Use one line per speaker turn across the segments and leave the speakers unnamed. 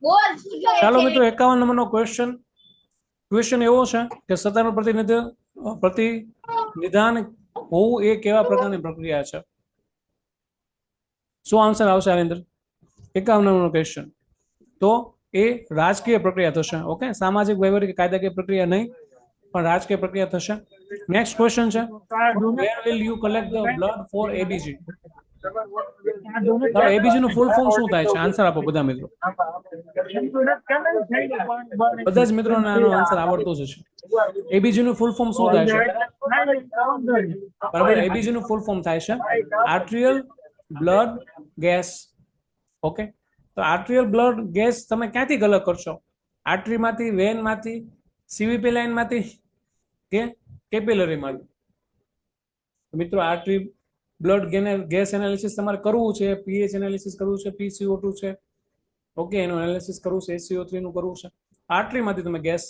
ચાલો મિત્રો 51 નંબરનો ક્વેશ્ચન એવો છે કે સત્તાનું પ્રતિનિધાન હોવું એ કેવા પ્રકારની પ્રક્રિયા છે? શું આન્સર આવશે આની અંદર? 51 નંબરનો ક્વેશ્ચન. તો એ રાજકીય પ્રક્રિયા થશે. ઓકે, સામાજિક વહીવટી કાયદાકીય પ્રક્રિયા નહીં, પણ રાજકીય પ્રક્રિયા થશે. નેક્સ્ટ ક્વેશ્ચન છે, where will you collect the blood for ABG? ABG નું ફૂલ ફોર્મ શું થાય છે? આન્સર આપો બધા મિત્રો. બધા જ મિત્રોને આનો આન્સર આવડતો જ છે. એબીજી નું ફૂલ ફોર્મ શું થાય છે? બરાબર, એબીજી નું ફૂલ ફોર્મ થાય છે આર્ટરિયલ બ્લડ ગેસ. ઓકે, તો આર્ટરિયલ બ્લડ ગેસ તમે ક્યાંથી કલેક્ટ કરશો? આર્ટરીમાંથી, વેનમાંથી, સીવીપી લાઇનમાંથી કે કેપિલરીમાંથી? મિત્રો આર્ટરી બ્લડ ગેસ એનાલિસિસ તમારે કરવું છે, પીએચ એનાલિસિસ કરવું છે, PCO2 છે, ઓકે, એનું એનાલિસિસ કરવું છે, SCO3 નું કરવું છે. આર્ટરીમાંથી તમે ગેસ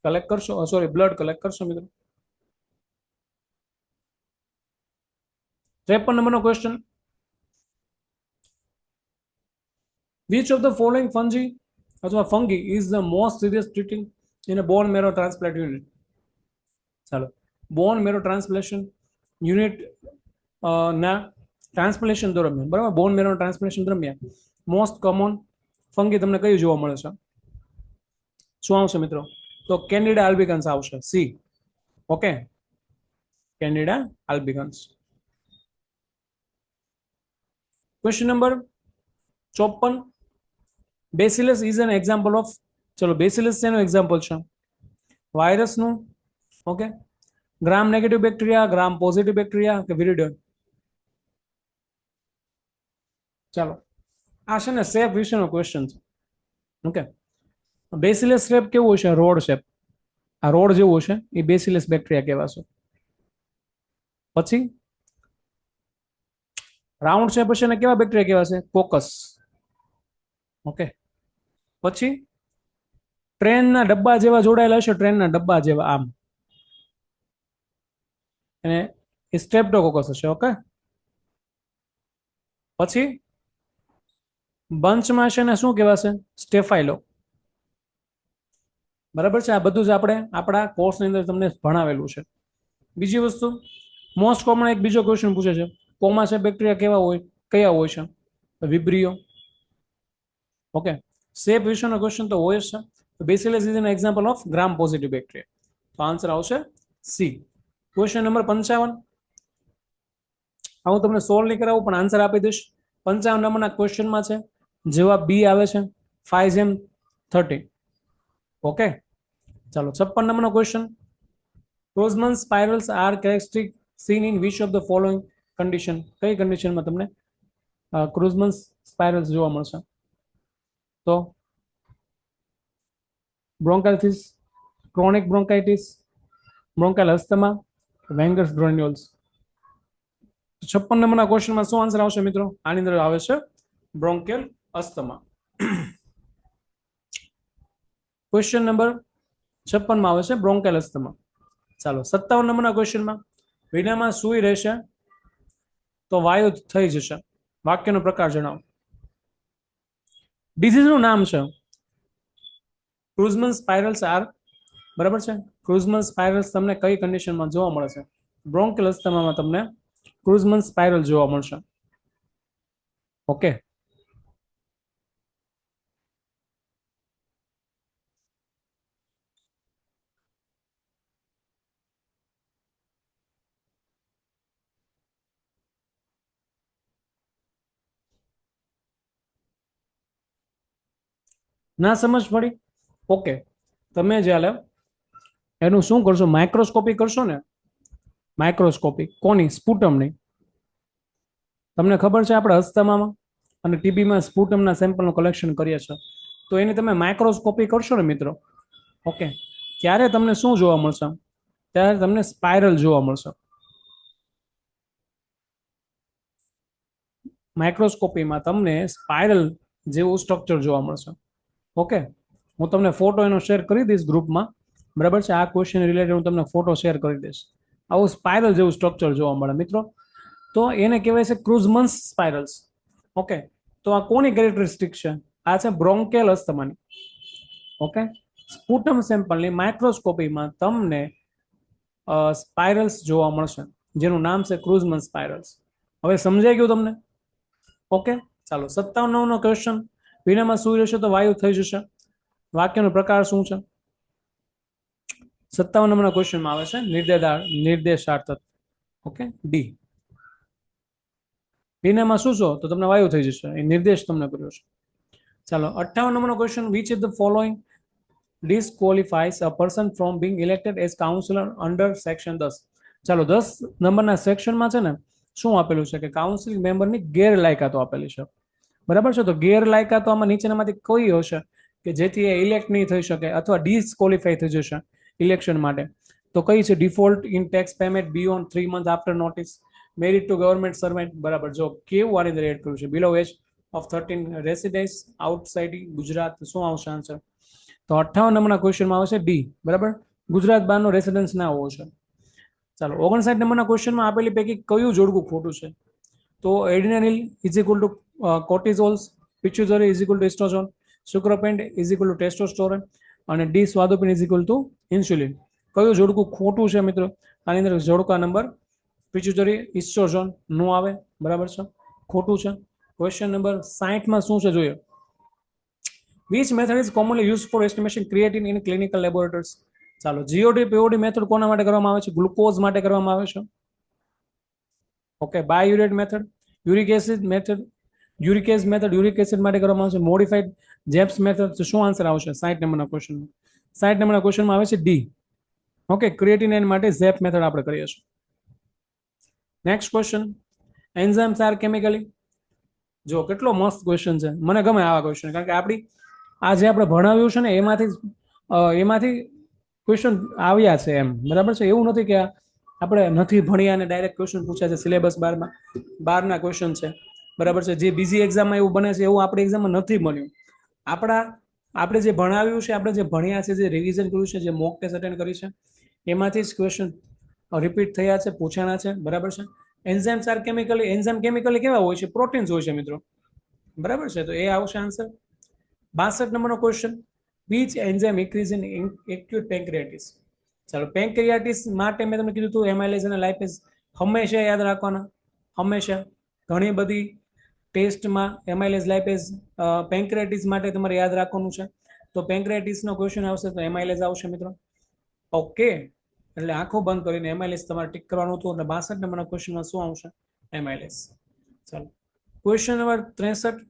કલેક્ટ કરશો, સોરી બ્લડ કલેક્ટ કરશો મિત્રો. 53 નંબરનો question, which of the following fungi અથવા fungi is the most serious treating in a bone marrow transplant unit? ચાલો, બોન મેરો ટ્રાન્સપ્લેશન યુનિટ ના ટ્રાન્સપ્લેશન દરમિયાન, બરાબર, બોન મેરો ટ્રાન્સપ્લેશન દરમિયાન મોસ્ટ કોમન ફંગી તમને કયું જોવા મળે છે? શું આવશે મિત્રો? તો કેન્ડિડા આલ્બિકન્સ આવશે, C. Okay, candida albicans. Question number 54, bacillus is an example of, ચલો બેસિલસ શેનું એક્ઝામ્પલ છે? વાયરસનું, okay, gram negative bacteria, gram positive bacteria કે વિરિડોન? ચાલો, આ છે ને શેપ વિશેનો ક્વેશ્ચન છે. ઓકે, બેસિલસ શેપ કેવો છે? Road shape. આ રોડ જેવો છે એ બેસિલસ બેક્ટેરિયા કહેવાશે. પછી રાઉન્ડ શેપ હશે ને કેવા બેક્ટેરિયા કહેવાશે? કોકસ. ઓકે, પછી ટ્રેનના ડબ્બા જેવા જોડાયેલા હશે, ટ્રેનના ડબ્બા જેવા આમ, અને સ્ટ્રેપ્ટોકોકસ હશે. ઓકે, પછી બંચમાં છે ને શું કહેવાશે? સ્ટેફાઇલો. બરાબર છે, આ બધું જ આપણે આપણા કોર્સની અંદર તમને ભણાવેલું છે. બીજી વસ્તુ, મોસ્ટ કોમન એક બીજો ક્વેશ્ચન પૂછે છે, કોમા છે બેક્ટેરિયા કેવા હોય, કયા હોય છે? વિબ્રિયો. ઓકે, શેપ વિશેનો ક્વેશ્ચન તો હોય જ છે. Bacillus is an example of gram positive bacteria, તો આન્સર આવશે સી. ક્વેશ્ચન નંબર 55, હું તમને સોલ્વ નહીં કરાવું પણ આન્સર આપી દઈશ. 55 નંબરના ક્વેશ્ચનમાં છે જવાબ બી આવે છે, 5M30. ઓકે, ચાલો 56 નંબરનો question, Curschmann spirals are characteristic seen in which of the following condition? કઈ કન્ડિશનમાં તમને ક્રોઝમન સ્પાઇરલ્સ જોવા મળશે? તો bronchitis, chronic bronchitis, bronchial asthma, Wegener's granules? 56 નંબરના ક્વેશ્ચનમાં શું આન્સર આવશે મિત્રો? આની અંદર આવે છે બ્રોન્કેલ અસ્થમા. ક્વેશ્ચન નંબર 56 માં આવે છે બ્રોન્કેલ અસ્થમા. ચાલો 57 નંબરના ક્વેશ્ચનમાં, વિનામાં સૂઈ રહેશે તો વાયુ થઈ જશે, વાક્યનો પ્રકાર જણાવો. ડિઝીઝનું નામ છે ક્રુઝમન સ્પાઇરલ્સ આર, બરાબર છે. ક્રુઝમન સ્પાઇરલ્સ તમને કઈ કન્ડિશનમાં જોવા મળે છે? બ્રોન્કેલ અસ્થમામાં તમને ક્રુઝમન સ્પાઇરલ જોવા મળશે. ઓકે, ના સમજ પડી? ઓકે, તમે જ્યારે એનું શું કરશો, માઇક્રોસ્કોપી કરશો ને, માઇક્રોસ્કોપી કોની? સ્પુટમની. તમને ખબર છે આપણે અસ્થમામાં અને ટીબીમાં સ્પુટમના સેમ્પલનું કલેક્શન કરીએ છીએ, તો એની તમે માઇક્રોસ્કોપી કરશો ને મિત્રો, ઓકે, ત્યારે તમને શું જોવા મળશે? ત્યારે તમને સ્પાઇરલ જોવા મળશે. માઇક્રોસ્કોપીમાં તમને સ્પાઇરલ જેવું સ્ટ્રક્ચર જોવા મળશે. ઓકે, હું તમને ફોટો એનો શેર કરી દઈશ ગ્રુપમાં, બરાબર છે. આ ક્વેશ્ચન રિલેટેડ હું તમને ફોટો શેર કરી દઈશ. આવું સ્પાઇરલ જેવું સ્ટ્રક્ચર જોવા મળે મિત્રો, તો એને કહેવાય છે ક્રુઝમન્સ સ્પાઇરલ્સ. ઓકે, તો આ કોની કેરેક્ટરિસ્ટિક છે? આ છે બ્રોન્કેલ અસ્થમાની. ઓકે, સ્પુટમ સેમ્પલની માઇક્રોસ્કોપીમાં તમને સ્પાઇરલ્સ જોવા મળશે, જેનું નામ છે ક્રુઝમન સ્પાઇરલ્સ. હવે સમજાઈ ગયું તમને? ઓકે, ચાલો 57નો ક્વેશ્ચન. વિનામાં શું રહેશે? તો વાયુ થઈ જશે. વાક્યનો પ્રકાર શું છે? 57 નંબરના ક્વેશ્ચનમાં આવે છે નિર્દેશાર્થ. Okay, D. વિનામાં શું છો? તો તમને વાયુ થઈ જશે, એ નિર્દેશ તમને કર્યો છે. ચાલો 58 નંબરનો question. Which is the following disqualifies a person from being elected as councillor under section 10. ચાલો 10 નંબરના સેક્શનમાં છે ને શું આપેલું છે કે કાઉન્સિલ મેમ્બરની ગેરલાયકાતો આપેલી છે. બરાબર છે? તો ગેરલાયકાતો આમાં નીચેનામાંથી કઈ હશે કે જેથી એ ઇલેક્ટ નહીં થઈ શકે અથવા ડિસ્કોલિફાઈ થઈ જશે ઇલેક્શન માટે? તો કઈ છે? Default in tax payment beyond 3 months after notice, married to government servant. બરાબર, જો કેવું આની અંદર એડ કર્યું છે, below age of 13 residence outside Gujarat. શું આવશે આન્સર? તો 58 નંબરના ક્વેશ્ચનમાં આવશે ડી. બરાબર, ગુજરાત બહારનો રેસિડેન્સ ના હોવો છે. ચાલો 59 નંબરના ક્વેશ્ચનમાં આપેલી પૈકી કયું જોડકું ખોટું છે? તો adrenaline is equal to cortisols, pituitary is equal to oestrogen, સુક્રોપેન્ડ ઇઝ ઇક્વલ ટુ ટેસ્ટોસ્ટેરોન અને ડી સ્વાદુપિન ઇઝ ઇક્વલ ટુ ઇન્સ્યુલિન. કયું જોડકું ખોટું છે મિત્રો? આની અંદર જોડકા નંબર પિચ્યુટરી એસ્ટ્રોજન નો આવે. બરાબર છે, ખોટું છે. ક્વેશ્ચન નંબર 60માં શું છે જોઈએ. Which method is commonly used for estimation creatine in clinical laboratories? ચાલો જીઓડી પીઓડી મેથડ કોના માટે કરવામાં આવે છે? ગ્લુકોઝ માટે કરવામાં આવે છે. Okay, biuret method, uric acid method, uricase method uric acid માટે કરવામાં આવે છે. Modified Jaffe's method. તો શું આન્સર આવશે 60 નંબરના ક્વેશ્ચનમાં? 60 નંબરના ક્વેશ્ચનમાં આવે છે ડી. ઓકે, ક્રિએટિનાઇન માટે ઝેપ મેથડ આપણે કરીએ છીએ. Next question. Enzymes are chemically. જો કેટલો મસ્ત ક્વેશ્ચન છે, મને ગમે આવા ક્વેશ્ચન, કારણ કે આપણી આ જે આપણે ભણાવ્યું છે ને એમાંથી ક્વેશ્ચન આવ્યા છે એમ. બરાબર છે, એવું નથી કે આપણે નથી ભણ્યા અને ડાયરેક્ટ ક્વેશ્ચન પૂછ્યા છે. સિલેબસ બારના ક્વેશ્ચન છે. બરાબર છે, જે બીજી એક્ઝામમાં એવું બને છે એવું આપણી એક્ઝામમાં નથી બન્યું. આપણે જે ભણાવ્યું છે, આપણે જે ભણ્યા છે, જે રિવિઝન કર્યું છે, જે મોક ટેસ્ટ અટેન્ડ કરી છે, એમાંથી જ ક્વેશ્ચન રિપીટ થયા છે, પૂછાણા છે. બરાબર છે. Enzymes are chemically. Enzyme chemically કેવા હોય છે? પ્રોટીન્સ હોય છે મિત્રો. બરાબર છે, તો એ આવશે આન્સર. 62 નંબરનો question. Which enzyme increase in acute pancreatitis. ચાલો, પેન્ક્રિયાટિસ માટે મેં તમને કીધું હતું એમાઇલેઝ અને લાઇપેઝ હંમેશા યાદ રાખવાના. હંમેશા ઘણી બધી ટેસ્ટમાં એમાઇલેઝ લાઇપેઝ પેન્ક્રિયાટિસ માટે તમારે યાદ રાખવાનું છે. તો પેન્ક્રિયાટિસનો ક્વેશ્ચન આવશે તો એમાઇલેઝ આવશે મિત્રો. ઓકે, એટલે આંખો બંધ કરીને એમાઇલેઝ તમારે ટીક કરવાનું હતું. એટલે 62 નંબરના ક્વેશ્ચનમાં શું આવશે? એમાઇલેઝ. ચાલો ક્વેશ્ચન નંબર 63.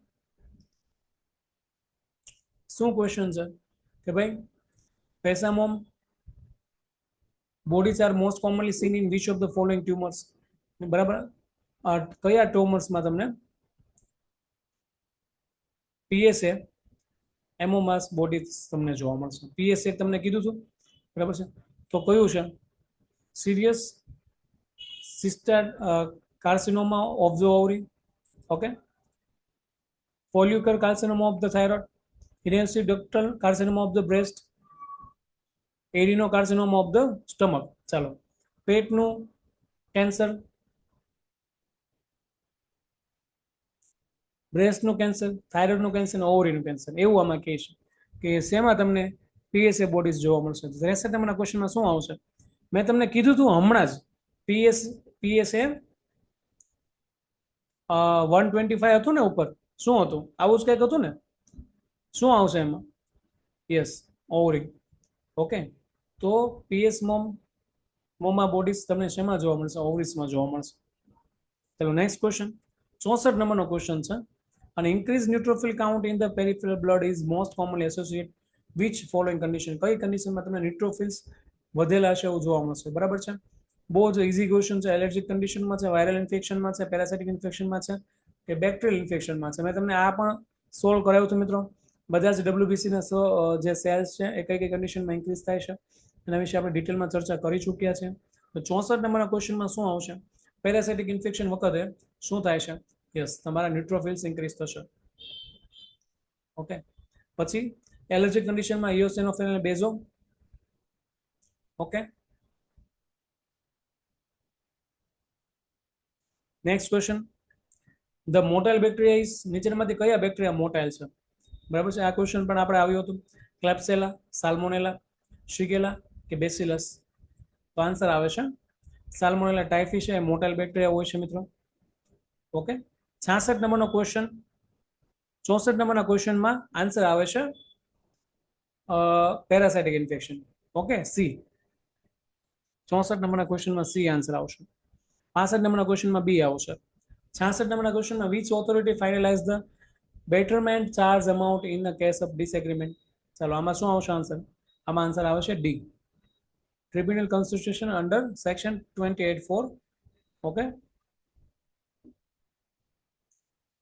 શું ક્વેશ્ચન છે કે ભાઈ psammoma bodies are most commonly seen in which of the following tumours. બરાબર, કયા ટ્યુમર્સમાં તમને પીએસએ એમોમાસ બોડી તમને જોવા મળશે? પીએસએ તમને કીધું હતું. બરાબર છે, તો કયું છે? Serous cyst carcinoma of the ovary. Okay, follicular carcinoma of the thyroid, invasive ductal carcinoma of the breast, adenocarcinoma of the stomach. ચાલો, પેટનું કેન્સર, બ્રેસ્ટનું કેન્સર, થાઇરોઇડનું કેન્સર, ઓવરીનું કેન્સર, એવું આમાં કહે છે કે શેમાં તમને પીએસએ બોડીઝ જોવા મળશે. 63 નંબરના ક્વેશ્ચનમાં શું આવશે? મેં તમને કીધું હતું હમણાં જ પીએસએ 125 હતું ને ઉપર. શું હતું? આવું જ કંઈક હતું ને. શું આવશે એમાં? યસ, ઓવરી. ઓકે, તો પીએસ મોમા બોડીઝ તમને શેમાં જોવા મળશે? ઓવરીસમાં જોવા મળશે. ચલો નેક્સ્ટ ક્વેશ્ચન. 64 નંબરનો ક્વેશ્ચન છે. An increased neutrophil count in the peripheral blood is most commonly associated which following condition. કઈ કન્ડિશનમાં તમને ન્યુટ્રોફિલ્સ વધેલા છે એવું જોવા મળશે? બરાબર છે, બહુ જ ઇઝી ક્વેશ્ચન છે. એલર્જીક કન્ડિશનમાં છે, વાયરલ ઇન્ફેક્શનમાં છે, પેરાસાઇટિક ઇન્ફેક્શનમાં છે કે બેક્ટેરિયલ ઇન્ફેક્શનમાં છે? મેં તમને આ પણ સોલ્વ કરાવ્યું હતું મિત્રો. બધા જ ડબ્લ્યુબીસી ના જે સેલ્સ છે એ કઈ કઈ કન્ડિશનમાં ઇન્ક્રીઝ થાય છે એના વિશે આપણે ડિટેલમાં ચર્ચા કરી ચૂક્યા છે. તો 64 નંબરના ક્વેશ્ચનમાં શું આવશે? પેરાસાઇટિક ઇન્ફેક્શન વખતે શું થાય છે? યસ, તમારા ન્યુટ્રોફિલ્સ ઇન્ક્રીઝ થશે. ઓકે, પછી એલર્જીક કન્ડિશનમાં ઇઓસિનોફિલ અને baso. Okay, next question. The motile bacteria is. નીચેનામાંથી કયા બેક્ટેરિયા મોટાઇલ છે? બરાબર છે. આ ક્વેશ્ચન પણ આપણે આવ્યું હતું. ક્લેપ્સેલા, સાલ્મોનેલા, શિગેલા કે બેસિલસ? તો આન્સર આવે છે સાલ્મોનેલા ટાઇફી છે, મોટેલ બેક્ટેરિયા હોય છે મિત્રો. ઓકે, 66 નંબરનો ક્વેશ્ચન, 64 નંબરના ક્વેશ્ચનમાં આન્સર આવે છે પેરાસાઇટિક ઇન્ફેક્શન. Okay, C. 64 નંબરના ક્વેશ્ચનમાં સી આન્સર આવશે. 65 નંબરના ક્વેશ્ચનમાં બી આવશે. 66 નંબરના ક્વેશ્ચનમાં which authority finalise the betterment charge amount in the case of disagreement? ચાલો, આમાં શું આવશે આન્સર? આમાં આન્સર આવે છે D, tribunal constitution under section 28(4). Okay,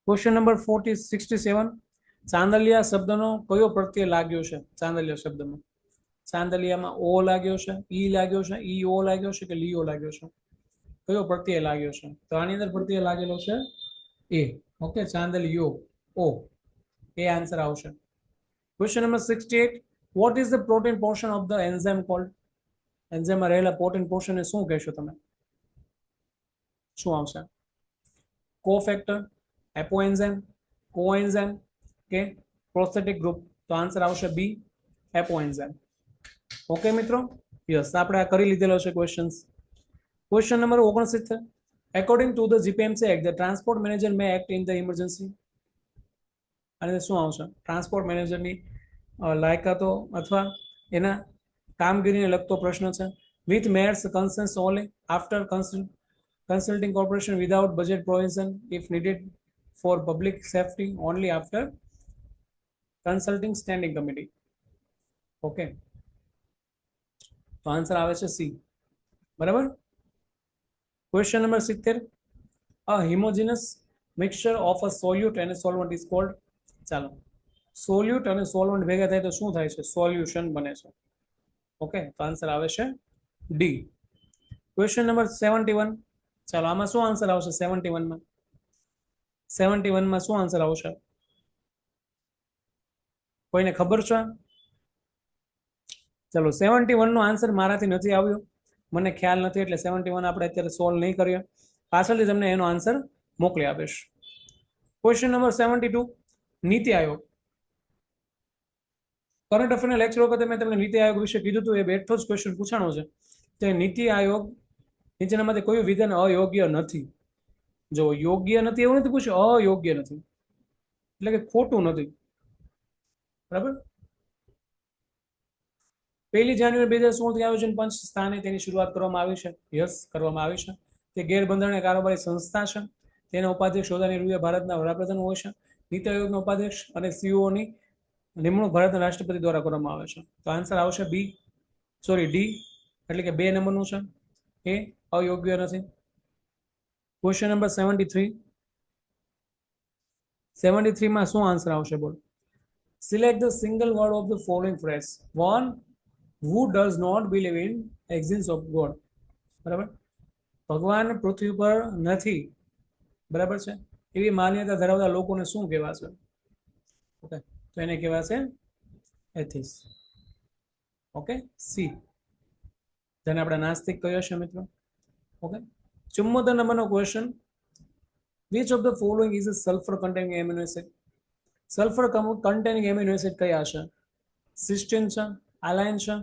question number 67, ચાંદલિયા શબ્દનો કયો પ્રત્યય લાગ્યો છે? ચાંદલિયા શબ્દમાં, ચાંદલિયામાં ઓ લાગ્યો છે, ઈ લાગ્યો છે, ઈ ઓ લાગ્યો છે કે લીઓ લાગ્યો છે? કયો પ્રત્યય લાગ્યો છે? તો આની અંદર પ્રત્યય લાગેલો છે એ. ઓકે, ચાંદલિયો, ઓ, એ આન્સર આવશે. Question number 68, what is the protein portion of the enzyme called? એન્ઝાઇમમાં રહેલા પ્રોટીન પોર્શનને શું કહેશો તમે? શું આવશે? કોફેક્ટર, એપોએન્ઝાઇમ, કોએન્ઝાઇમ કે પ્રોસ્થેટિક ગ્રુપ? તો આન્સર આવશે બી, એપોએન્ઝાઇમ. ઓકે મિત્રો, યસ, આપણે આ કરી લીધેલો છે questions. Question number 69, according to the GPMC act the transport manager May act in the emergency? અને શું આવશે? ટ્રાન્સપોર્ટ મેનેજરની લાયકાતો અથવા એના કામગીરીને લગતો પ્રશ્ન છે. With Meyers concerns only after consulting corporation without budget provision if needed for public safety only after consulting standing committee. Okay, તો આન્સર આવે છે સી. બરાબર. Question number 70, a homogeneous mixture of a solute and a solvent is called? ચાલો, સોલ્યુટ અને solvent ભેગા થાય તો શું થાય છે? સોલ્યુશન બને છે. ઓકે, તો આન્સર આવે છે ડી. ક્વેશ્ચન નંબર 71, ચાલો, આમાં શું આન્સર આવશે? 71માં 71માં શું આન્સર આવશે? કોઈને ખબર છે? ચલો, 71 નો આન્સર મારાથી નથી આવ્યો, મને ખ્યાલ નથી, એટલે 71 આપણે અત્યારે સોલ્વ નહીં કરીએ, પાછળથી તમને એનો આન્સર મોકલી આપીશ. Question number 72, NITI Aayog. Current અફેરના lecture વખતે મેં તમને નીતિ આયોગ વિશે કીધું હતું, એ બેઠો જ ક્વેશ્ચન પૂછાણો છે કે નીતિ આયોગ નીચેનામાંથી કયું વિધાન અયોગ્ય નથી? જો યોગ્ય નથી એવું નથી પૂછ્યું, અયોગ્ય નથી એટલે કે ખોટું નથી. બરાબર. 1 જાન્યુઆરી 2016 આયોજન પંચ સ્થાને તેની શરૂઆત કરવામાં આવી છે. યસ, કરવામાં આવી છે. તે ગેરબંધારણીય કારોબારી સંસ્થા છે. તેના ઉપાધ્યક્ષ હોદ્દાની રૂએ ભારતના વડાપ્રધાન હોય છે. નીતિ આયોગના ઉપાધ્યક્ષ અને સીઈઓની નિમણૂક ભારતના રાષ્ટ્રપતિ દ્વારા કરવામાં આવે છે. તો આન્સર આવશે બી, સોરી ડી, એટલે કે 2 નંબરનું છે, એ અયોગ્ય નથી. ક્વેશ્ચન નંબર 73 માં શું આન્સર આવશે? બોલો. Select the single word of the following phrase. 1, who does not believe in existence of God? બરાબર. ભગવાન પૃથ્વી પર નથી, બરાબર છે, એવી માન્યતા ધરાવતા લોકોને શું કહેવાશે? ઓકે, તો એને કહેવાશે એથિસ. ઓકે, સી, જેને આપણે નાસ્તિક કહીએ છીએ મિત્રો. ઓકે, 74 નંબરનો question, which of the following is a sulfur containing amino acid? Sulphur containing amino acid કયા છે? સિસ્ટીન છે, આલાઇન છે,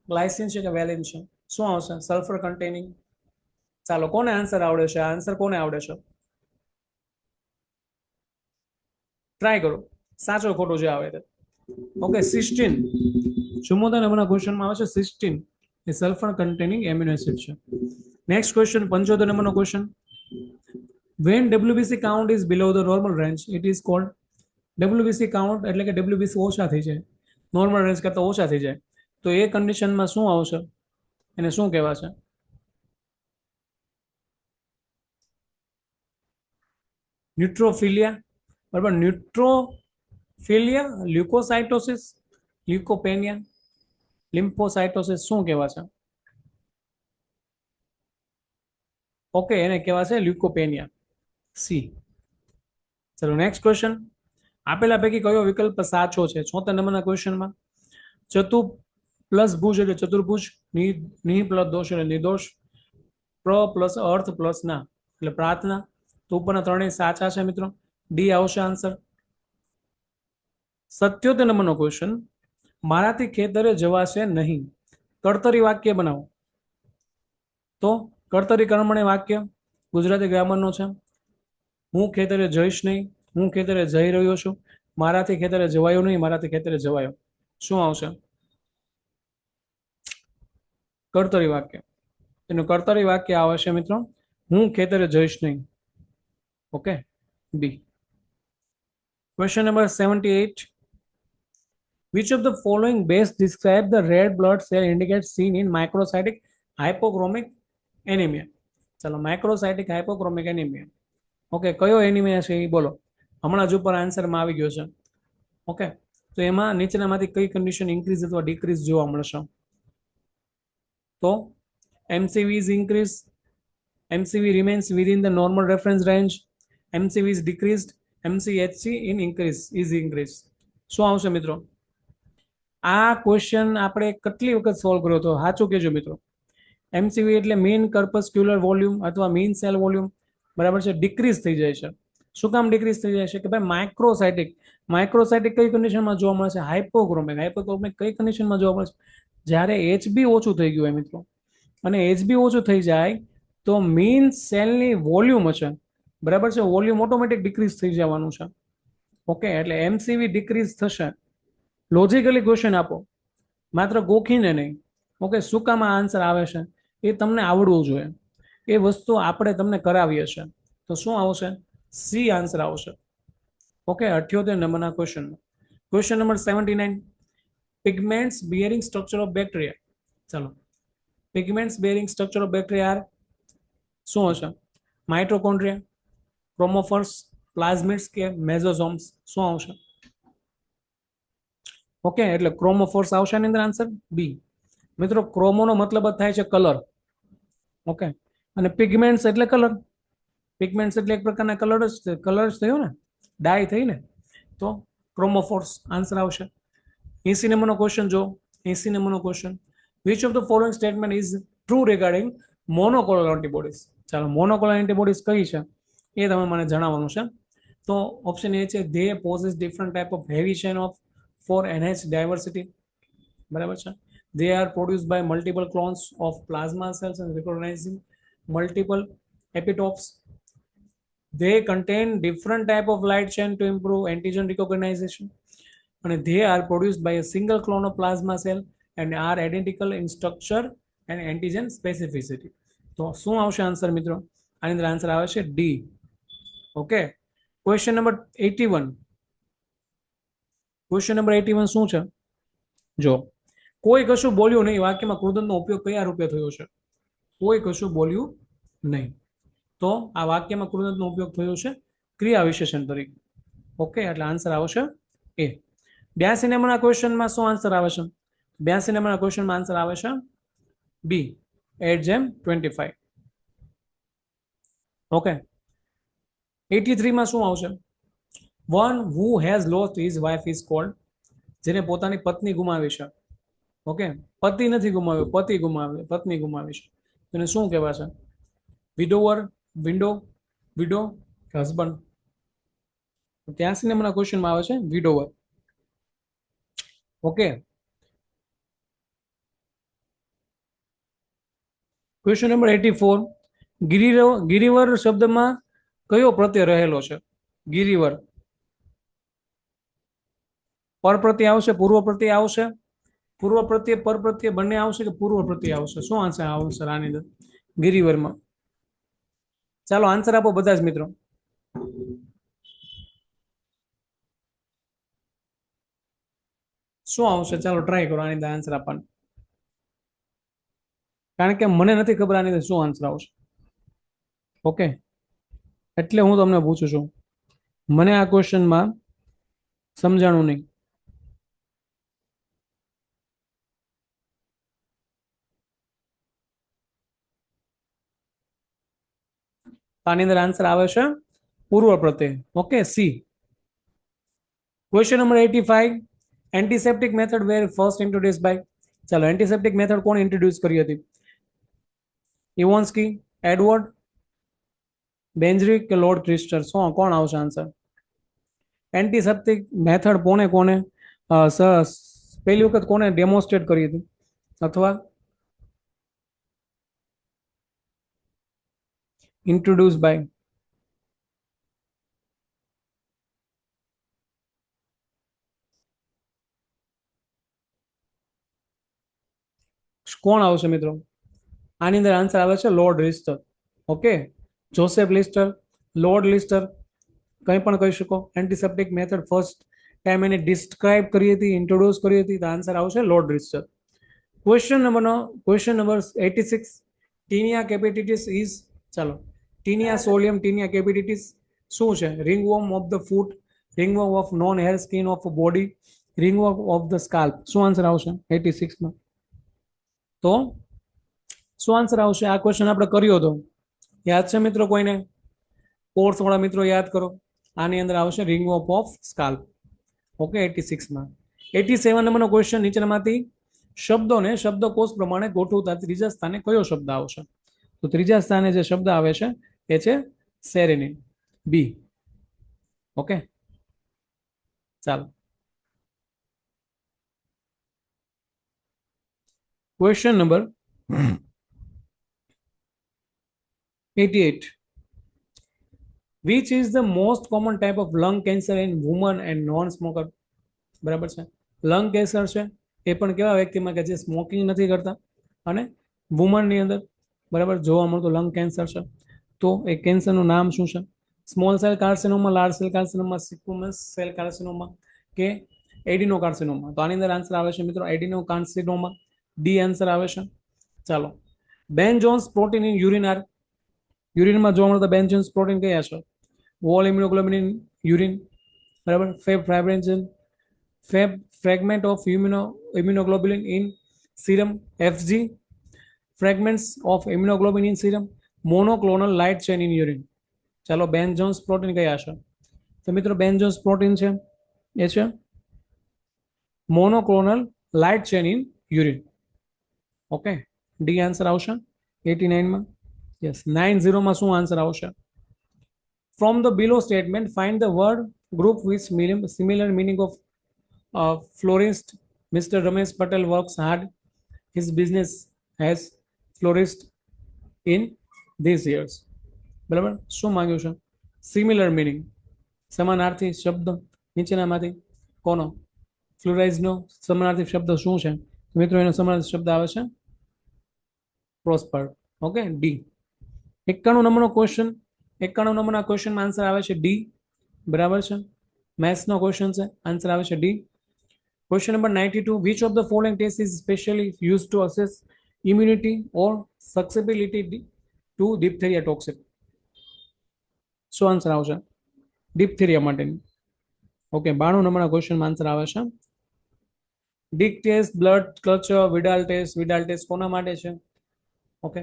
ગ્લાયસિન છે કે વેલિન છે? શું આવશે? Sulphur containing. ચાલો, કોને આન્સર આવડે છે? આન્સર કોને આવડે છે? ટ્રાય કરો, સાચો ખોટો જે આવે તે. Okay, cysteine. 74 નંબરના ક્વેશ્ચનમાં આવે છે સિસ્ટીન, એ સલ્ફર કન્ટેનિંગ એમિનો એસિડ છે. નેક્સ્ટ ક્વેશ્ચન, 75 નંબરનો question, when WBC count is below the normal range it is called? WBC count એટલે કે WBC ઓછા થઈ જાય, નોર્મલ રેન્જ કરતા ઓછા થઈ જાય, તો એ કન્ડિશનમાં શું આવશે? એને શું કહેવાશે? ન્યુટ્રોફિલિયા. બરાબર. ન્યુટ્રોફિલિયા, લ્યુકોસાઇટોસિસ, લ્યુકોપેનિયા, લિમ્ફોસાઇટોસિસ, શું કહેવાશે? ઓકે, એને કહેવાશે લ્યુકોપેનિયા, સી. ચલો, નેક્સ્ટ ક્વેશ્ચન, આપેલા પૈકી કયો વિકલ્પ સાચો છે? 76 નંબરના ક્વેશ્ચનમાં ચતુ પ્લસ ભુજ એટલે ચતુર્ભુજ, નિ પ્લસ દોષ એટલે નિર્દોષ, પ્ર પ્લસ અર્થ પ્લસ ના એટલે પ્રાર્થના. તો ઉપરના ત્રણેય સાચા છે મિત્રો, ડી આવશે આન્સર. 77 નંબરનો ક્વેશ્ચન, મારાથી ખેતરે જવાશે નહીં, કર્તરી વાક્ય બનાવો. તો કર્તરી કર્મણી વાક્ય ગુજરાતી ગ્રામરનો છે. હું ખેતરે જઈશ નહીં, હું ખેતરે જઈ રહ્યો છું, મારાથી ખેતરે જવાયો નહીં, મારાથી ખેતરે જવાયો. શું આવશે? કર્તરી વાક્ય. એનું કર્તરી વાક્ય આવે છે મિત્રો, હું ખેતરે જઈશ નહીં. Okay, B. Question number 78. Which of the following best describe the red blood cell indicates seen in microcytic hypochromic anemia? ચલો, માઇક્રોસાઇટિક હાઇપોક્રોમિક એનિમિયા. ઓકે, કયો એનિમિયા છે એ બોલો. હમણાં જ ઉપર આન્સરમાં આવી ગયો છે. ઓકે, તો એમાં નીચેનામાંથી કઈ કન્ડિશન ઇન્ક્રીઝ અથવા ડિક્રીઝ જોવા મળશે? તો MCV is increased, MCV remains within the normal reference range, MCV is decreased, MCHC in increase is increased. શું આવશે મિત્રો? આ ક્વેશ્ચન આપણે કેટલી વખત સોલ્વ કર્યો હતો? સાચું કહેજો મિત્રો. MCV એટલે મીન કર્પસ્ક્યુલર વોલ્યુમ અથવા મીન સેલ વોલ્યુમ, બરાબર છે, ડિક્રીઝ થઈ જાય છે. શું કામ ડિક્રીઝ થઈ જાય છે? કે ભાઈ માઇક્રોસાઇટિક. માઇક્રોસાઇટિક કઈ કન્ડિશનમાં જોવા મળે છે? હાઇપોક્રોમિક. હાઇપોક્રોમિક કઈ કન્ડિશનમાં જોવા મળે છે? જ્યારે HB ઓછું થઈ ગયું હોય મિત્રો, અને HB ઓછું થઈ જાય તો મીન સેલની વોલ્યુમ છે, બરાબર છે, વોલ્યુમ ઓટોમેટિક ડિક્રીઝ થઈ જવાનું છે. ઓકે, એટલે MCV ડિક્રીઝ થશે. લોજિકલી ક્વેશ્ચન આપો, માત્ર ગોખીને નહીં. ઓકે, શું કામ આ આન્સર આવે છે એ તમને આવડવું જોઈએ. એ વસ્તુ આપણે તમને કરાવીએ છીએ. તો શું આવશે? સી આન્સર આવશે. ઓકે, 78 નંબરના question. Question number 79. Pigments bearing structure of bacteria. ચલો, pigments bearing structure of bacteria are શું હશે? માઇટોકોન્ડ્રિયા, ક્રોમોફોર્સ, પ્લાઝમિડ્સ કે મેસોસોમ્સ? શું આવશે? ઓકે, એટલે ક્રોમોફોર્સ આવશે એની અંદર આન્સર બી. મિત્રો, ક્રોમોનો મતલબ જ થાય છે કલર. ઓકે, અને પિગમેન્ટ્સ એટલે કલર. પિગમેન્ટ્સ એટલે એક પ્રકારના કલર જ થયો ને, ડાય થઈ ને, તો ક્રોમોફોર્સ આન્સર આવશે. 80 નંબરનો ક્વેશ્ચન જો. 80 નંબરનો question, which of the following statement is true regarding monoclonal antibodies? ચાલો, મોનોકોલર એન્ટીબોડીઝ કઈ છે એ તમે મને જણાવવાનું છે. તો ઓપ્શન એ છે, they possess different type of heavy chain of for enhanced diversity. બરાબર છે. They are produced by multiple clones of plasma cells and recognizing multiple epitopes. They contain different type of light chain to improve antigen recognition. And they are produced by a single clone of plasma cell and are identical in structure and antigen specificity. તો શું આવશે answer મિત્રો? આની અંદર answer આવે છે D. Okay, question number 81. Question number 81 શું છે? જો, કોઈ કશું બોલ્યું નહીં વાક્યમાં કૃદંતનો ઉપયોગ કયા રૂપે થયો છે? કોઈ કશું બોલ્યું નહીં, તો આ વાક્યમાં કૃદંતનો ઉપયોગ થયો છે ક્રિયા વિશેષણ તરીકે. ઓકે, એટલે આન્સર આવશે એ. 82 નંબરના ક્વેશ્ચનમાં શું આન્સર આવે છે? 82 નંબરના ક્વેશ્ચનમાં આન્સર આવે છે બી, 8/25. ઓકે, 83 માં શું આવશે? One who has lost his wife is called, જેને પોતાની પત્ની ગુમાવી છે. ઓકે, પતિ નથી ગુમાવ્યો, પતિ ગુમાવ્યો, પત્ની ગુમાવી છે, તેને શું કહેવાશે? વિડોવર, વિન્ડો, વિડો કે હસબન્ડ? 83 નંબરના ક્વેશ્ચનમાં આવે છે વિડોવર. Okay, question number 84. ગિરિવર શબ્દમાં કયો પ્રત્યય રહેલો છે? ગિરિવર પર પ્રત્યય આવશે, પૂર્વ પ્રત્યય આવશે? પૂર્વ પ્રત્યય પર પ્રત્યય બંને આવશે કે પૂર્વ પ્રત્યય આવશે? શું આન્સર આવશે આની અંદર ગિરિવરમાં? ચાલો આન્સર આપો બધા જ મિત્રો. શું આવશે? ચાલો ટ્રાય કરો આની અંદર આન્સર આપવાનો, કારણ કે મને નથી ખબર આની અંદર શું આન્સર આવશે. ઓકે, એટલે હું તમને પૂછું છું, મને આ ક્વેશ્ચનમાં સમજાણું નહીં. આની અંદર આન્સર આવે છે પૂર્વ પ્રત્યય. Okay, C. Question number 85. Antiseptic method were first introduce by? ચાલો, એન્ટીસેપ્ટિક મેથડ કોણ ઇન્ટ્રોડ્યુસ કરી હતી? ઇવોન્સ્કી, એડવર્ડ, બેન્જરિક કે લોર્ડ ક્રિસ્ટર? શું કોણ આવશે આન્સર? એન્ટીસેપ્ટિક મેથડ કોને પહેલી વખત કોને ડેમોન્સ્ટ્રેટ કરી હતી, અથવા ઇન્ટ્રોડ્યુસ બાય? કોણ આવશે મિત્રો? આની અંદર આન્સર આવે છે lord Lister. Okay, Joseph Lister, lord Lister, કંઈ પણ કહી શકો. એન્ટીસેપ્ટિક મેથડ ફર્સ્ટ ટાઈમ એને ડિસ્ક્રાઇબ કરી હતી, ઇન્ટ્રોડ્યુસ કરી હતી, તો આન્સર આવશે lord Lister. Question number 86. Tinea capitis is, ચાલો, ટીનિયા સોલિયમ ટીનિયા કેપિટિટિસ શું છે? Ringworm of the foot, ringworm of non hair skin of body, ringworm of the scalp. શું આન્સર આવશે 86 માં? તો શું આન્સર આવશે? આ ક્વેશ્ચન આપણે કર્યો હતો, યાદ છે મિત્રો કોઈને? કોર્સ વાળા મિત્રો યાદ કરો. આની અંદર આવશે રિંગવોર્મ ઓફ સ્કાલ્પ. ઓકે, 86માં. 87 નંબરનો ક્વેશ્ચન, નીચેનામાંથી શબ્દોને શબ્દકોશ પ્રમાણે ગોઠવતા ત્રીજા સ્થાને કયો શબ્દ આવશે? તો ત્રીજા સ્થાને જે શબ્દ આવે છે એ છે સેરેનિન, બી. ઓકે, ચાલો. Question number 88. Which is the most common type of lung cancer in woman and non smoker? બરાબર છે, લંગ કેન્સર છે એ પણ કેવા વ્યક્તિમાં કે જે સ્મોકિંગ નથી કરતા અને વુમનની અંદર, બરાબર, જોવા મળતું લંગ કેન્સર છે. તો એ કેન્સરનું નામ શું છે? Small cell carcinoma, large cell carcinoma, squamous cell carcinoma કે એડિનો કાર્સિનોમા? તો આની અંદર આન્સર આવે છે મિત્રો એડિનો કાર્સિનોમા, ડી આન્સર આવે છે. ચાલો, Bence Jones protein in urine are, યુરિનમાં જોવા મળતા બેન જોન્સ પ્રોટીન કયા છે? વોલ ઇમ્યુનોગ્લોબિન ઇન યુરિન, બરાબર, Fab fibrinogen, Fab fragment of immunoglobulin in serum, Fc, fragments of immunoglobulin in serum, monoclonal light chain in urine. ચાલો, Bence Jones protein કયા છે? તો મિત્રો બેન જોન્સ પ્રોટીન છે એ છે monoclonal light chain in urine. Okay, D answer આવશે 89માં. યસ, 90માં શું આન્સર આવશે? From the below statement find the word group with similar meaning of florist. Mr. Ramesh Patel works hard. His business has flourished in these years. બરાબર, શું માંગ્યું છે? Similar meaning, સમાનાર્થી શબ્દ નીચેનામાંથી કોનો? ફ્લોરાઇઝનો સમાનાર્થી શબ્દ શું છે મિત્રો? એનો સમાનાર્થી શબ્દ આવે છે પ્રોસ્પર. Okay, D. 91 નંબરનો ક્વેશ્ચન, 91 નંબરના ક્વેશ્ચનમાં આન્સર આવે છે ડી. બરાબર છે, મેથ્સનો ક્વેશ્ચન છે, આન્સર આવે છે D. Question number 92. Which of the following tests is specially used to assess immunity or susceptibility to diphtheria toxin? શું આન્સર આવશે ડિપ્થેરિયા માટેની? ઓકે, 92 નંબરના ક્વેશ્ચનમાં આન્સર આવે છે Dick test, blood culture, Widal test. Widal test કોના માટે છે? ઓકે,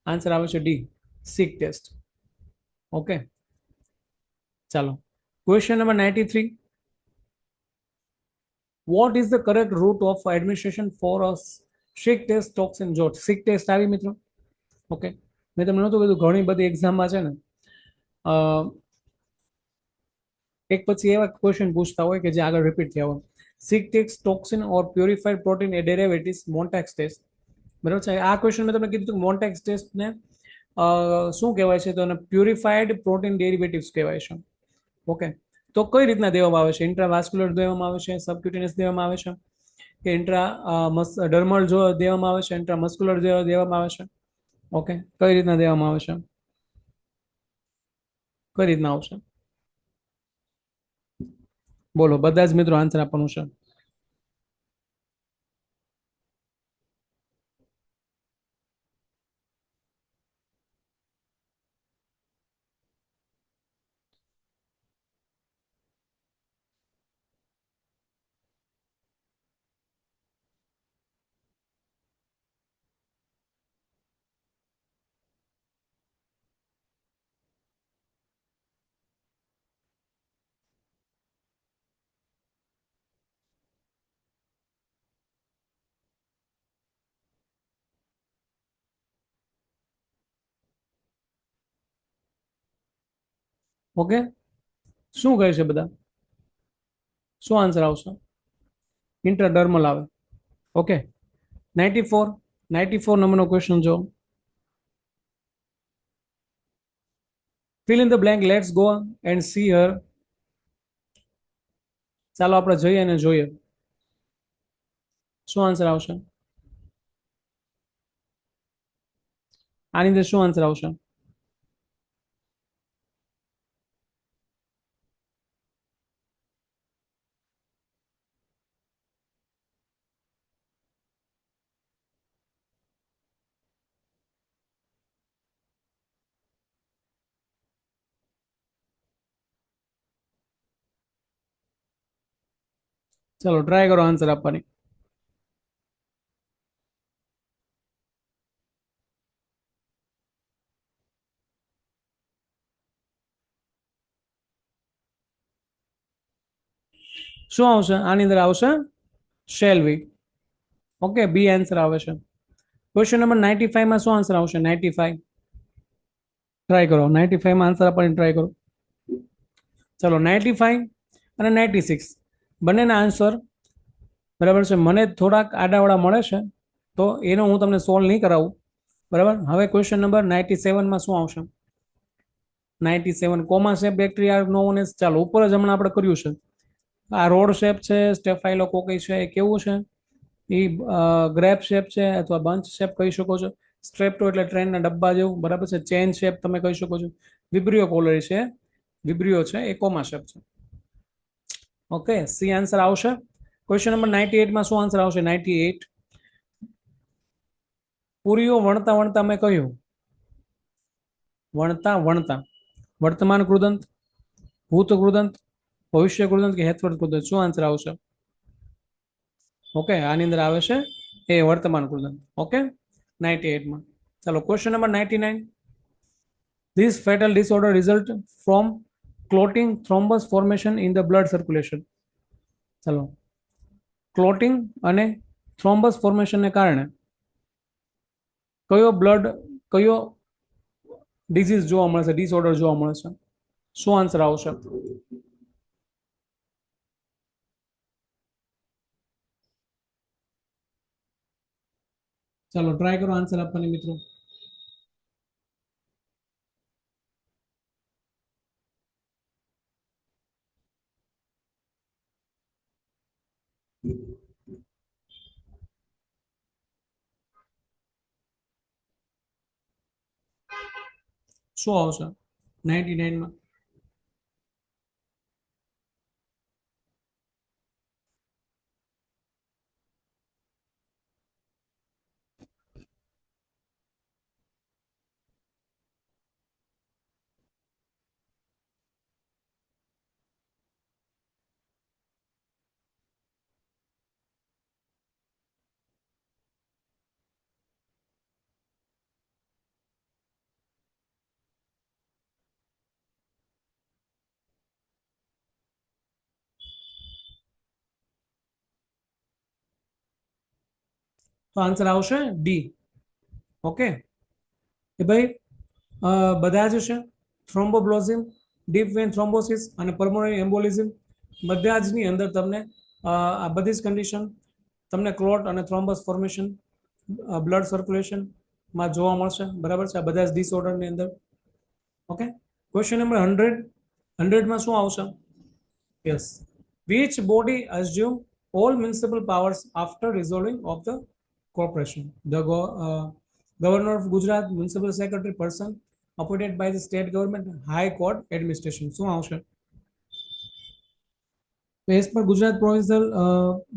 આન્સર આવે છે ડી, સિક ટેસ્ટ. ઓકે, ચાલો. Question number 93. What is the correct route of administration for a sick test toxin jot? Six test આવી મિત્રો. Okay, મેં તમને નહોતું કીધું ઘણી બધી એક્ઝામમાં છે ને એક પછી એવા ક્વેશ્ચન પૂછતા હોય કે જે આગળ રિપીટ થયા હોય. સિક ટેસ્ટ ટોક્સિન ઓર પ્યોરિફાઈડ પ્રોટીન એ ડેરિવેટિવ્સ મોન્ટેક્સ ટેસ્ટ. બરાબર છે, આ ક્વેશ્ચન મેં તમને કીધું મોન્ટેક્સ ટેસ્ટને શું કહેવાય છે? તો પ્યોરિફાઈડ પ્રોટીન ડેરિવેટિવ્સ કહેવાય છે. ઓકે, તો કઈ રીતના દેવામાં આવે છે? ઇન્ટ્રાવાસ્ક્યુલર દેવામાં આવે છે, સબક્યુટેનિયસ દેવામાં આવે છે કે ઇન્ટ્રા ડર્મલ જો દેવામાં આવે છે, ઇન્ટ્રામસ્ક્યુલર દેવામાં આવે છે? ઓકે, કઈ રીતના દેવામાં આવે છે? કઈ રીતના આવશે? બોલો, બધા જ મિત્રો આન્સર આપવાનું છે. ઓકે, શું કહે છે બધા? શું આન્સર આવશે? ઇન્ટ્રાડર્મલ આવે. ઓકે, 94 નંબરનો ક્વેશ્ચન જો. fill in the blank, let's go and see her. ચાલો આપણે જઈએ અને જોઈએ શું આન્સર આવશે. આની અંદર શું આન્સર આવશે? ચાલો ટ્રાય કરો આન્સર આપવાની. શું આવશે? આની અંદર આવશે શેલ વી. ઓકે, બી આન્સર આવે છે. ક્વેશ્ચન નંબર 95 માં શું આન્સર આવશે? 95 ટ્રાય કરો. 95 માં આન્સર આપવાની ટ્રાય કરો. ચલો 95 અને 96 બંનેના આન્સર બરાબર છે. મને થોડાક આડાવાળા મળે છે તો એનો હું તમને સોલ્વ નહીં કરાવું. બરાબર. હવે ક્વેશ્ચન નંબર 97 માં શું આવશે? 97 comma shape bacteria known as. ચાલો ઉપર જ હમણાં આપણે કર્યું છે. આ રોડ શેપ છે, સ્ટેફાઇલોકોકી છે, એ કેવું છે? એ ગ્રેપ શેપ છે અથવા બંચ શેપ કહી શકો છો. સ્ટ્રેપ્ટો એટલે ટ્રેનના ડબ્બા જેવું, બરાબર છે. ચેન શેપ તમે કહી શકો છો. વિબ્રિયો કોલરી છે, વિબ્રિયો છે, એ કોમા શેપ છે. ઓકે, સી આન્સર આવશે. ક્વેશ્ચન નંબર 98 માં શું આન્સર આવશે? 98 પૂરીઓ વણતા વણતા મેં કહ્યું વણતા વણતા વર્તમાન કૃદંત, ભૂત કૃદંત, ભવિષ્ય કૃદંત કે હેતવર્ત કૃદંત? શું આન્સર આવશે? ઓકે, આની અંદર આવે છે એ વર્તમાન કૃદંત. ઓકે, 98 માં. ચાલો question number 99. This fatal disorder result from clotting thrombus formation in the blood circulation. ચાલો, ક્લોટિંગ અને થ્રોમ્બસ ફોર્મેશનને કારણે કયો ડિઝીઝ જોવા મળશે, ડિસઓર્ડર જોવા મળશે? શું આન્સર આવશે? ચાલો ટ્રાય કરો આન્સર આપવાની મિત્રો. શું આવશે 99 માં? તો આન્સર આવશે ડી. ઓકે, એ ભાઈ બધા જ છે થ્રોમ્બોબ્લોઝિમ, ડીપ વેન થ્રોમ્બોસિસ અને પલ્મોનરી એમ્બોલિઝમ, બધા જ ની અંદર તમને આ બધી જ કન્ડિશન તમને ક્લોટ અને થ્રોમ્બસ ફોર્મેશન બ્લડ સર્ક્યુલેશનમાં જોવા મળશે. બરાબર છે, આ બધા જ ડિસઓર્ડરની અંદર. ઓકે, ક્વેશ્ચન નંબર 100 માં શું આવશે? Yes, which body assume all municipal powers after dissolving of the corporation? The governor of Gujarat, municipal secretary, person appointed by the state government, high court administration. શું આવશે? As per Gujarat Provincial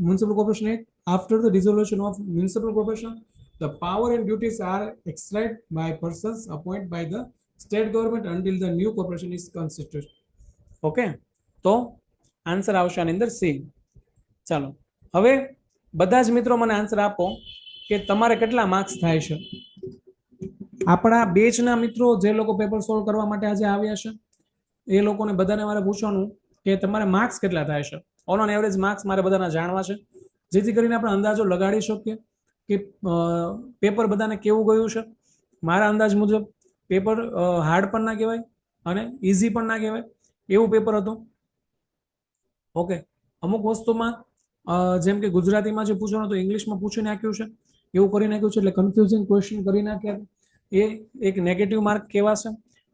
Municipal Corporation Act, after the dissolution of municipal corporation, the power and duties are exercised by persons appointed by the state government until the new corporation is constituted. Okay, તો answer આવશે આની અંદર C. ચાલો હવે બધા જ મિત્રો મને આન્સર આપો કે તમારે કેટલા માર્ક્સ થાય છે. આપણા બેચના મિત્રો જે લોકો પેપર સોલ્વ કરવા માટે આજે આવ્યા છે એ લોકોને બધાને મારે પૂછવાનું કે તમારે માર્ક્સ કેટલા થાય છે. ઓન ઓન એવરેજ માર્ક્સ મારે બધાના જાણવા છે, જેથી કરીને આપણે અંદાજો લગાડી શકીએ કે પેપર બધાને કેવું ગયું છે. મારા અંદાજ મુજબ પેપર હાર્ડ પણ ના કહેવાય અને ઇઝી પણ ના કહેવાય, એવું પેપર હતું. ઓકે, અમુક વસ્તુમાં જેમ કે ગુજરાતીમાં જે પૂછવાનું તો ઇંગ્લિશમાં પૂછી નાખ્યું છે, એવું કરી નાખ્યું છે, એટલે કન્ફ્યુઝિંગ ક્વેશ્ચન કરી નાખ્યા. એ એક નેગેટિવ માર્ક કહેવાશે.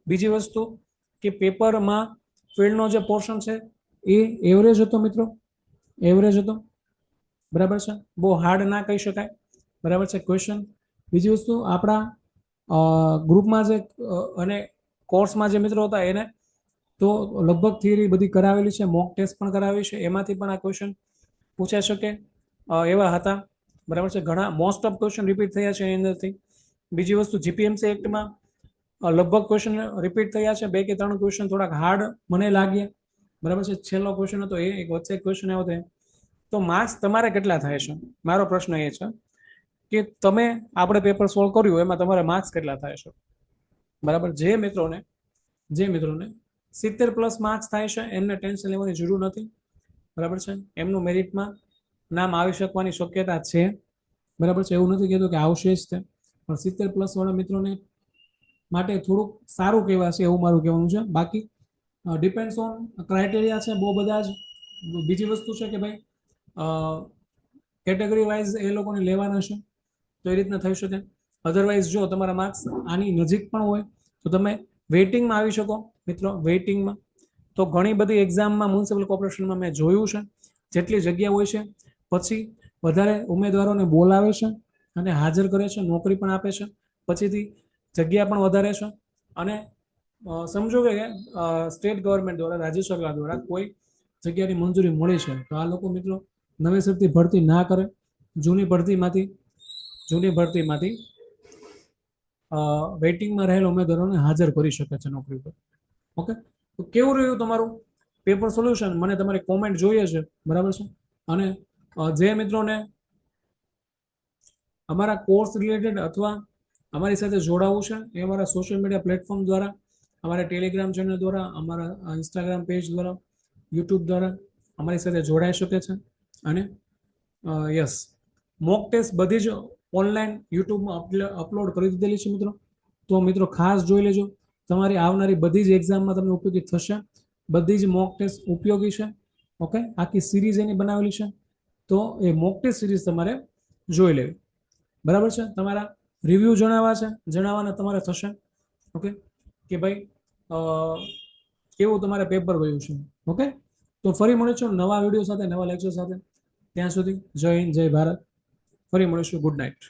બીજી વસ્તુ કે પેપરમાં ફિલ્ડનો જે પોર્શન છે એ એવરેજ હતો મિત્રો, એવરેજ હતો. બરાબર છે, બહુ હાર્ડ ના કહી શકાય. બરાબર છે ક્વેશ્ચન. બીજી વસ્તુ આપણા ગ્રુપમાં જે અને કોર્સમાં જે મિત્રો હતા એને તો લગભગ થિયરી બધી કરાવેલી છે, મોક ટેસ્ટ પણ કરાવી છે, એમાંથી પણ આ ક્વેશ્ચન પૂછાઈ શકે એવા હતા. બરાબર છે, ઘણા મોસ્ટ ઓફ ક્વેશ્ચન રિપીટ થયા છે એની અંદરથી. બીજી વસ્તુ જીપીએમસી એક્ટમાં લગભગ ક્વેશ્ચન રિપીટ થયા છે, 2 કે 3 ક્વેશ્ચન થોડાક હાર્ડ મને લાગ્યા. બરાબર છે, છેલ્લો ક્વેશ્ચન હતો એ એક વચ્ચે ક્વેશ્ચન આવ્યો હતો. તો માર્ક્સ તમારે કેટલા થાય છે, મારો પ્રશ્ન એ છે કે તમે આપણે પેપર સોલ્વ કર્યું એમાં તમારે માર્ક્સ કેટલા થાય છે. બરાબર, જે મિત્રોને 70+ માર્ક્સ થાય છે એમને ટેન્શન લેવાની જરૂર નથી. બરાબર છે, એમનું મેરિટમાં નામ આવી શકવાની શક્યતા છે. બરાબર છે, એવું નથી કહેતો કે આવશે જ તે, પણ 70+ વાળા મિત્રોને માટે થોડુંક સારું કહેવાશે એવું મારું કહેવાનું છે. બાકી ડિપેન્ડ્સ ઓન ક્રાઇટેરિયા છે બહુ બધા જ. બીજી વસ્તુ છે કે ભાઈ કેટેગરી વાઇઝ એ લોકોને લેવાના છે, તો એ રીતના થઈ શકે. અધરવાઇઝ જો તમારા માર્ક્સ આની નજીક પણ હોય તો તમે વેઇટિંગમાં આવી શકો મિત્રો. વેઇટિંગમાં તો ઘણી બધી એક્ઝામમાં મ્યુનિસિપલ કોર્પોરેશનમાં મેં જોયું છે, જેટલી જગ્યા હોય છે પછી વધારે ઉમેદવારોને બોલાવે છે અને હાજર કરે છે, નોકરી પણ આપે છે, પછીથી જગ્યા પણ વધારે છે. અને સમજો કે સ્ટેટ ગવર્મેન્ટ દ્વારા, રાજ્ય સરકાર દ્વારા કોઈ જગ્યાની મંજૂરી મળી છે, તો આ લોકો મિત્રો નવેસરથી ભરતી ના કરે, જૂની ભરતીમાંથી વેઇટિંગમાં રહેલા ઉમેદવારોને હાજર કરી શકે છે નોકરી પર. ઓકે, તો કેવું રહ્યું તમારું પેપર સોલ્યુશન, મને તમારી કોમેન્ટ જોઈએ છે. બરાબર છે, અને જે મિત્રોને અમારા કોર્સ રિલેટેડ અથવા અમારી સાથે જોડાવવું છે એ અમારા સોશિયલ મીડિયા પ્લેટફોર્મ દ્વારા, અમારા ટેલિગ્રામ ચેનલ દ્વારા, અમારા ઇન્સ્ટાગ્રામ પેજ દ્વારા, યુટ્યુબ દ્વારા અમારી સાથે જોડાઈ શકે છે. અને યસ, મોક ટેસ્ટ બધી જ ઓનલાઈન યુટ્યુબમાં અપલોડ કરી દીધેલી છે મિત્રો. તો મિત્રો ખાસ જોઈ લેજો, તમારી આવનારી બધી જ એક્ઝામમાં તમને ઉપયોગી થશે. બધી જ મોક ટેસ્ટ ઉપયોગી છે. ઓકે, આખી સિરીઝ એની બનાવેલી છે, તો એ મોક ટેસ્ટ સિરીઝ તમારે જોઈ લેવી. બરાબર છે, તમારા રિવ્યૂ જણાવવાના તમારે થશે. ઓકે, કે ભાઈ કેવું તમારે પેપર ગયું છે. ઓકે, તો ફરી મળીશું નવા વિડીયો સાથે, નવા લેક્ચર સાથે. ત્યાં સુધી જય હિન્દ, જય ભારત. ફરી મળીશું. Good night.